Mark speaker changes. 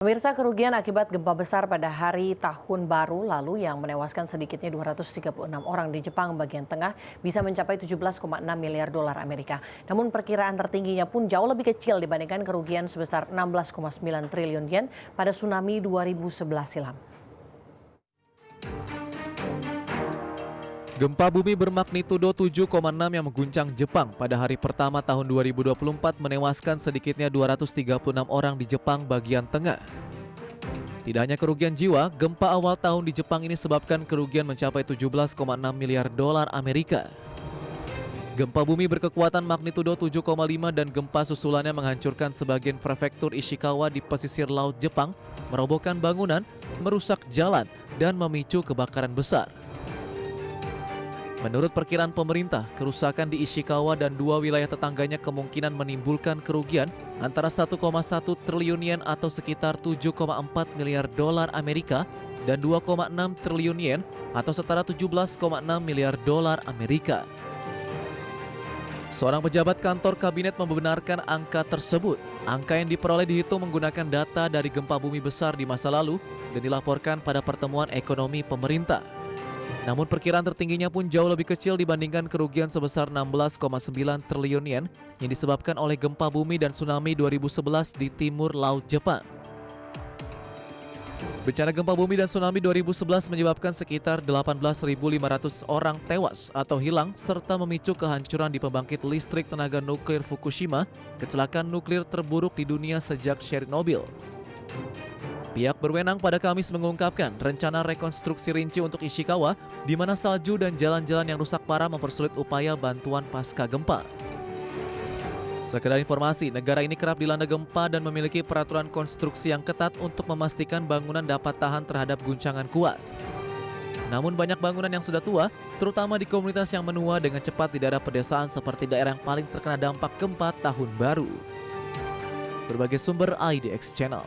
Speaker 1: Pemirsa, kerugian akibat gempa besar pada hari tahun baru lalu yang menewaskan sedikitnya 236 orang di Jepang bagian tengah bisa mencapai 17,6 miliar dolar Amerika. Namun perkiraan tertingginya pun jauh lebih kecil dibandingkan kerugian sebesar 16,9 triliun yen pada tsunami 2011 silam.
Speaker 2: Gempa bumi bermagnitudo 7,6 yang mengguncang Jepang pada hari pertama tahun 2024 menewaskan sedikitnya 236 orang di Jepang bagian tengah. Tidak hanya kerugian jiwa, gempa awal tahun di Jepang ini sebabkan kerugian mencapai 17,6 miliar dolar Amerika. Gempa bumi berkekuatan magnitudo 7,5 dan gempa susulannya menghancurkan sebagian prefektur Ishikawa di pesisir laut Jepang, merobohkan bangunan, merusak jalan, dan memicu kebakaran besar. Menurut perkiraan pemerintah, kerusakan di Ishikawa dan dua wilayah tetangganya kemungkinan menimbulkan kerugian antara 1,1 triliun yen atau sekitar 7,4 miliar dolar Amerika dan 2,6 triliun yen atau setara 17,6 miliar dolar Amerika. Seorang pejabat kantor kabinet membenarkan angka tersebut. Angka yang diperoleh dihitung menggunakan data dari gempa bumi besar di masa lalu dan dilaporkan pada pertemuan ekonomi pemerintah. Namun perkiraan tertingginya pun jauh lebih kecil dibandingkan kerugian sebesar 16,9 triliun yen yang disebabkan oleh gempa bumi dan tsunami 2011 di timur laut Jepang. Bencana gempa bumi dan tsunami 2011 menyebabkan sekitar 18.500 orang tewas atau hilang serta memicu kehancuran di pembangkit listrik tenaga nuklir Fukushima, kecelakaan nuklir terburuk di dunia sejak Chernobyl. Pihak berwenang pada Kamis mengungkapkan rencana rekonstruksi rinci untuk Ishikawa, di mana salju dan jalan-jalan yang rusak parah mempersulit upaya bantuan pasca gempa. Sekedar informasi, negara ini kerap dilanda gempa dan memiliki peraturan konstruksi yang ketat untuk memastikan bangunan dapat tahan terhadap guncangan kuat. Namun banyak bangunan yang sudah tua, terutama di komunitas yang menua dengan cepat di daerah pedesaan seperti daerah yang paling terkena dampak gempa tahun baru. Berbagai sumber IDX Channel.